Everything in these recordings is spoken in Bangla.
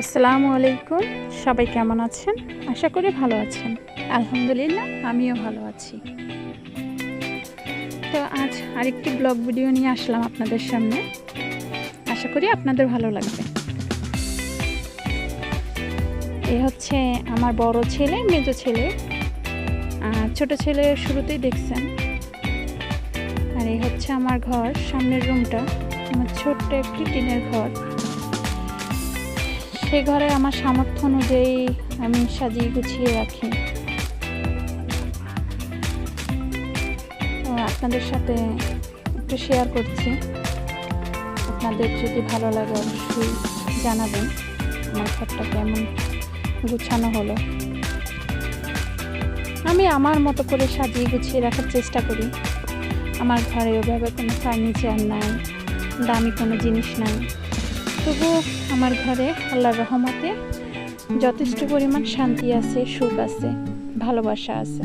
আসসালামু আলাইকুম, সবাই কেমন আছেন? আশা করি ভালো আছেন। আলহামদুলিল্লাহ, আমিও ভালো আছি। তো আজ আরেকটি ব্লগ ভিডিও নিয়ে আসলাম আপনাদের সামনে। আশা করি আপনাদের ভালো লাগবে। এ হচ্ছে আমার বড় ছেলে, মেজো ছেলে, আর ছোট ছেলে শুরুতেই দেখছেন। আর এই হচ্ছে আমার ঘর, সামনের রুমটা আমার ছোট্ট একটি টিনের ঘর। সে ঘরে আমার সামর্থ্য অনুযায়ী আমি সাজিয়ে গুছিয়ে রাখি। তো আপনাদের সাথে একটু শেয়ার করছি। আপনাদের যদি ভালো লাগে অবশ্যই জানাবেন আমার ঘরটা কেমন গুছানো হলো। আমি আমার মতো করে সাজিয়ে গুছিয়ে রাখার চেষ্টা করি। আমার ঘরে ওভাবে কোনো ফার্নিচার নাই, দামি কোনো জিনিস নাই, তবুও আমার ঘরে আল্লাহর রহমতে যথেষ্ট পরিমাণ শান্তি আছে, সুখ আছে, ভালোবাসা আছে।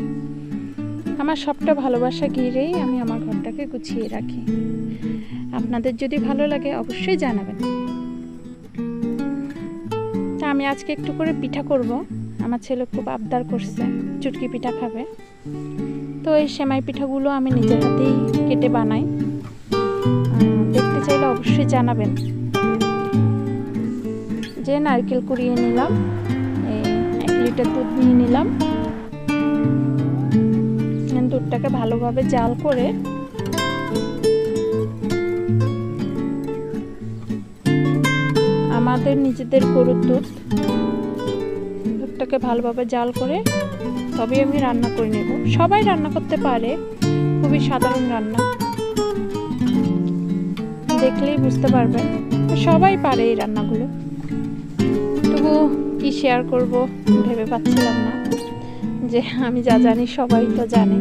আমার সবটা ভালোবাসা ঘিরেই আমি আমার ঘরটাকে গুছিয়ে রাখি। আপনাদের যদি ভালো লাগে অবশ্যই জানাবেন। তা আমি আজকে একটু করে পিঠা করব। আমার ছেলে খুব আবদার করছে, চুটকি পিঠা খাবে। তো এই সেমাই পিঠাগুলো আমি নিজের হাতেই কেটে বানাই। দেখতে চাইলে অবশ্যই জানাবেন। যে নারকেল কুড়িয়ে নিলাম, এই 1 লিটার দুধ নিয়ে নিলাম। দুধটাকে ভালোভাবে জাল করে আমাদের নিজেদের গরুর দুধটাকে ভালোভাবে জাল করে তবে আমি রান্না করে নেব। সবাই রান্না করতে পারে, খুবই সাধারণ রান্না, দেখলেই বুঝতে পারবেন সবাই পারে এই রান্নাগুলো। তবু কি শেয়ার করব ভেবে পাচ্ছিলাম না, যে আমি যা জানি সবাই তো জানে,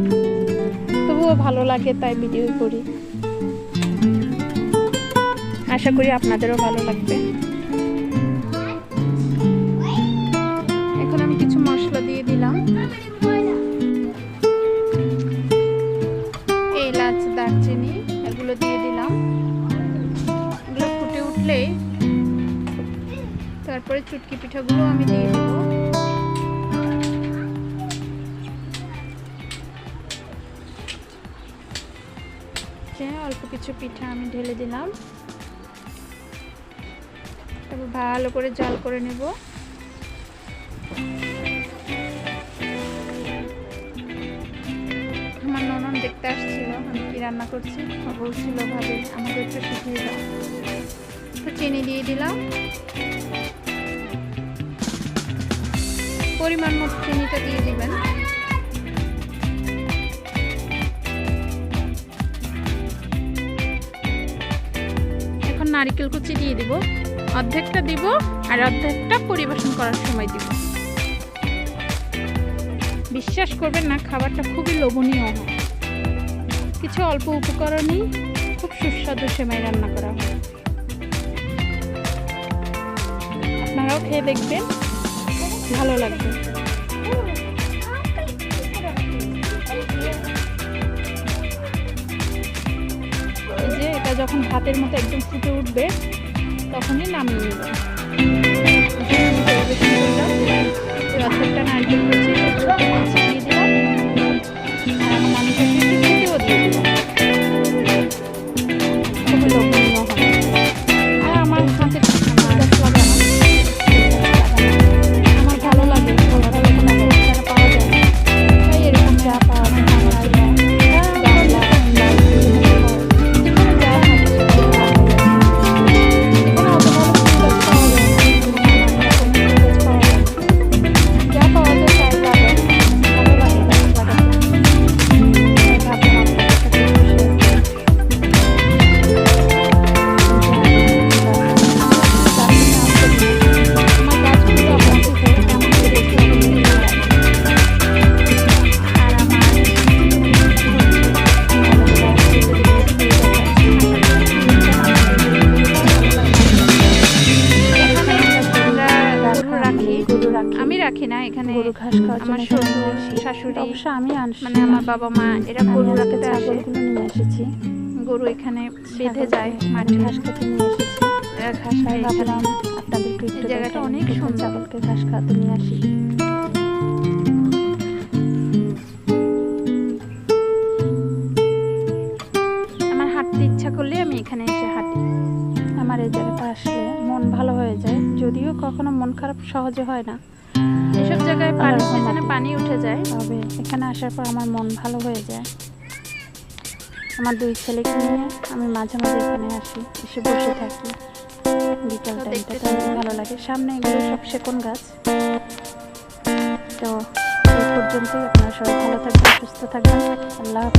তবুও ভালো লাগে তাই ভিডিও করি। আশা করি আপনাদেরও ভালো লাগবে। এখন আমি কিছু মশলা দিয়ে দিলাম, এলাচ, দারচিনি এগুলো দিয়ে দিলাম। এগুলো ফুটে উঠলে তারপরে চুটকি পিঠাগুলো আমি দিয়ে দেব। অল্প কিছু পিঠা আমি ঢেলে দিলাম, তারপর ভালো করে জাল করে নেব। আমার ননদ দেখতে আসছিল আমি কি রান্না করছি, বলছিল ভাবি আমাকে একটু শিখিয়ে দাও। তো চিনি দিয়ে দিলাম, পরিমাণ মতো চিনিটা দিয়ে দিবেন। এখন নারকেল কুচি দিয়ে দিব, অর্ধেকটা দিব আর অর্ধেকটা পরিবেশন করার সময় দিব। বিশ্বাস করবেন না, খাবারটা খুবই লোভনীয় হয়। কিছু অল্প উপকরণই খুব সুস্বাদু সেমাই রান্না করা হয়। আপনারাও খেয়ে দেখবেন, ভালো লাগবে। এই যে এটা যখন ভাতের মতো একদম ফুটে উঠবে তখনই নামিয়ে নেবেন। অর্ধেকটা নারকেল কুচি দিয়ে দিলাম আর মানুষের খেতেও দিয়ে দিলাম। খুবই লোভনীয় হয়। আর আমার হাতে আমার ভালো লাগে, পাওয়া যায় না, তাই এরকম যা পাওয়া যায় আমি রাখি না, এখানে গরু ঘাস খাওয়ার আমার শ্বশুর শাশুড়ি, অবশ্য আমি মানে আমার বাবা মা এরা গরু রাখতে আসে। নিয়ে এসেছি, গরু এখানে বেঁধে যায়, মাঠে ঘাস খেতে নিয়ে এসেছি। এরা ঘাস খাই, ভাবলাম আপনাদেরকে একটু এই জায়গাটা দেখাই। অনেক দেখুন, সুন্দর। ছাগলকে ঘাস খাওয়াতে নিয়ে আসি। আমার হাঁটতে ইচ্ছা করলে আমি এখানে এসে হাঁটি। আমার এই জায়গাটা আসলে মন ভালো হয়ে যায়, যদিও কখনো মন খারাপ সহজে হয় না, এসব জায়গায় আল্লাহর পানির সিজনে রহমতে। পানি উঠে যায়। তবে এখানে আসার পর আমার মন ভালো হয়ে যায়। আমার 2 ছেলেকে নিয়ে আমি মাঝে মাঝে এখানে আসি, এসে বসে থাকি। বিকাল তো টাইমটা দেখতে তো অনেক থাকুন। ভালো লাগে। সামনে এগুলো সব সেগুন গাছ। তো এই পর্যন্তই, আপনারা সবাই ভালো থাকবেন, সুস্থ থাকবেন। আল্লাহ হাফেজ।